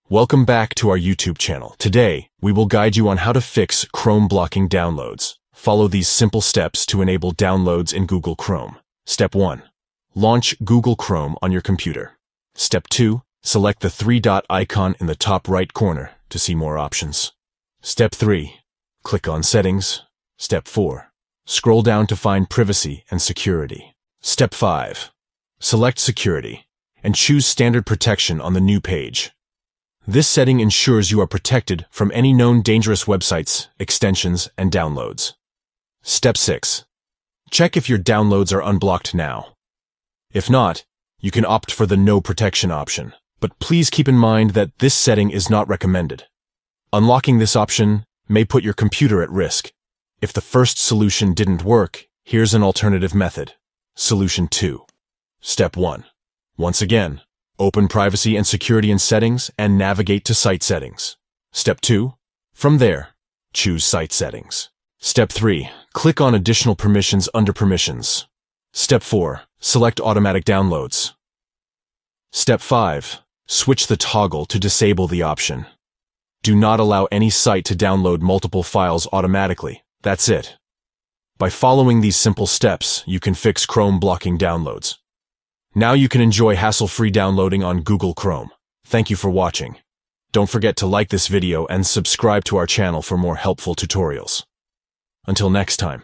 Welcome back to our YouTube channel. Today, we will guide you on how to fix Chrome blocking downloads. Follow these simple steps to enable downloads in Google Chrome. Step 1. Launch Google Chrome on your computer. Step 2. Select the three-dot icon in the top right corner to see more options. Step 3. Click on Settings. Step 4. Scroll down to find Privacy and Security. Step 5. Select Security and choose Standard Protection on the new page. This setting ensures you are protected from any known dangerous websites, extensions, and downloads. Step 6. Check if your downloads are unblocked now. If not, you can opt for the No Protection option, but please keep in mind that this setting is not recommended. Unlocking this option may put your computer at risk. If the first solution didn't work, here's an alternative method. Solution 2. Step 1. Once again, open Privacy and Security in Settings and navigate to Site Settings. Step 2. From there, choose Site Settings. Step 3. Click on Additional Permissions under Permissions. Step 4. Select Automatic Downloads. Step 5. Switch the toggle to disable the option. Do not allow any site to download multiple files automatically. That's it. By following these simple steps, you can fix Chrome blocking downloads. Now you can enjoy hassle-free downloading on Google Chrome. Thank you for watching. Don't forget to like this video and subscribe to our channel for more helpful tutorials. Until next time.